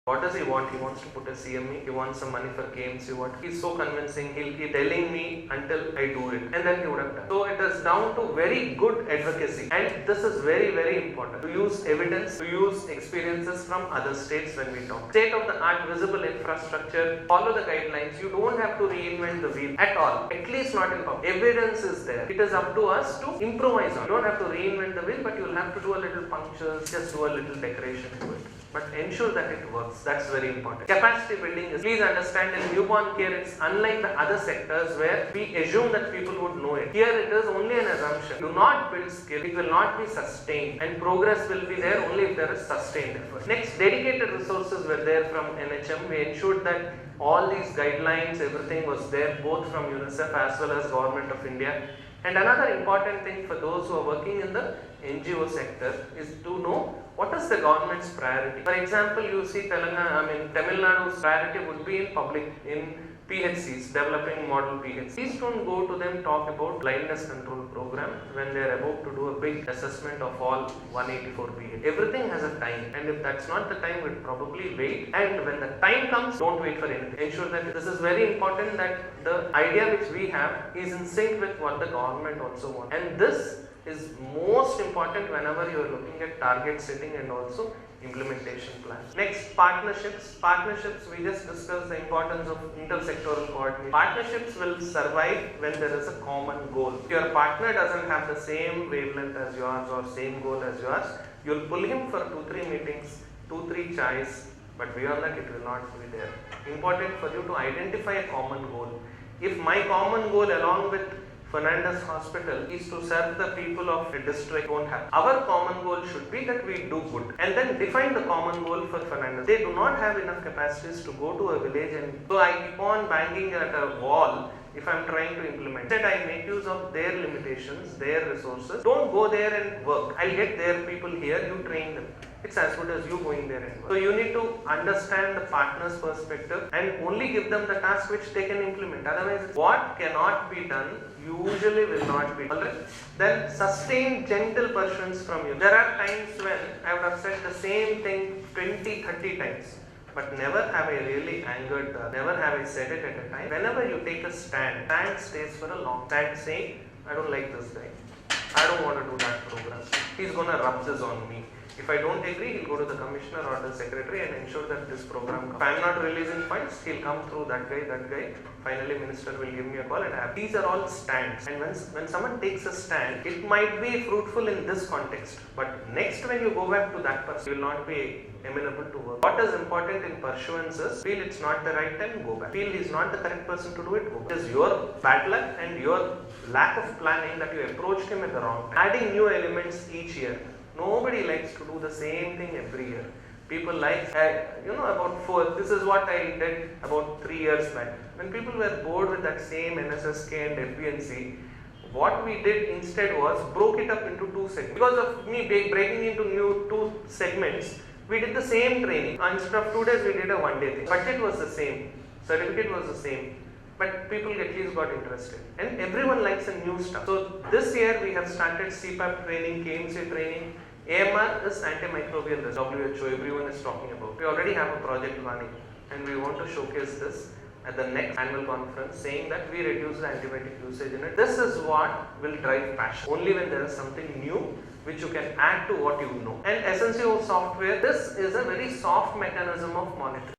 What does he want? He wants to put a CME, he wants some money for KMC, he's so convincing, he'll be telling me until I do it, and then he would have done. So it is down to very good advocacy, and this is very, very important, to use evidence, to use experiences from other states when we talk. State of the art visible infrastructure, follow the guidelines, you don't have to reinvent the wheel at all, at least not in public. Evidence is there, it is up to us to improvise on. You don't have to reinvent the wheel, but you'll have to do a little punctures, just do a little decoration to it. But ensure that it works. That's very important. Capacity building is, please understand, in newborn care it's unlike the other sectors where we assume that people would know it. Here it is only an assumption. Do not build skill, it will not be sustained, and progress will be there only if there is sustained effort. Next, dedicated resources were there from NHM. We ensured that all these guidelines, everything was there both from UNICEF as well as Government of India. And another important thing for those who are working in the NGO sector is to know what is the government's priority. For example, you see Tamil Nadu's priority would be in PHCs, developing model PHCs. Please don't go to them talk about blindness control program when they are about to do a big assessment of all 184 PHCs. Everything has a time, and if that's not the time, we'll probably wait. And when the time comes, don't wait for anything. Ensure that this is very important, that the idea which we have is in sync with what the government also wants. And this is most important whenever you are looking at target setting and also implementation plan. Next, partnerships. Partnerships, we just discussed the importance of intersectoral coordination. Partnerships will survive when there is a common goal. If your partner doesn't have the same wavelength as yours or same goal as yours, you'll pull him for 2-3 meetings, 2-3 chais, but beyond that it will not be there. Important for you to identify a common goal. If my common goal along with Fernandez Hospital is to serve the people of a district, won't happen. Our common goal should be that we do good, and then define the common goal for Fernandez. They do not have enough capacities to go to a village, and so I keep on banging at a wall if I am trying to implement. Instead, I make use of their limitations, their resources. Don't go there and work. I'll get their people here, you train them. It's as good as you going there and work. So you need to understand the partner's perspective and only give them the task which they can implement. Otherwise, what cannot be done usually will not be done. Alright? Then sustain gentle pursuance from you. There are times when I would have said the same thing 20-30 times. But never have I really angered, never have I said it at a time. Whenever you take a stand stays for a long time, saying, I don't like this guy, I don't want to do that program, he's going to rub this on me. If I don't agree, he'll go to the commissioner or the secretary and ensure that this program comes. If I'm not releasing funds, he'll come through that guy. Finally, minister will give me a call and have. These are all stands. And when someone takes a stand, it might be fruitful in this context. But next, when you go back to that person, you will not be amenable to work. What is important in pursuance is, feel it's not the right time, go back. Feel he's not the correct person to do it, go back. It is your bad luck and your lack of planning that you approached him at the wrong time. Adding new elements each year. Nobody likes to do the same thing every year. People like, this is what I did about 3 years back. When people were bored with that same NSSK and Fbnc, what we did instead was broke it up into 2 segments. Because of me breaking into new 2 segments, we did the same training. Instead of 2 days, we did a 1-day thing. Budget was the same, certificate was the same, but people at least got interested. And everyone likes a new stuff. So this year we have started CPAP training, KMC training. AMR is antimicrobial resistance, WHO, everyone is talking about. We already have a project running, and we want to showcase this at the next annual conference, saying that we reduce the antibiotic usage in it. This is what will drive passion. Only when there is something new which you can add to what you know. And SNCO software, this is a very soft mechanism of monitoring.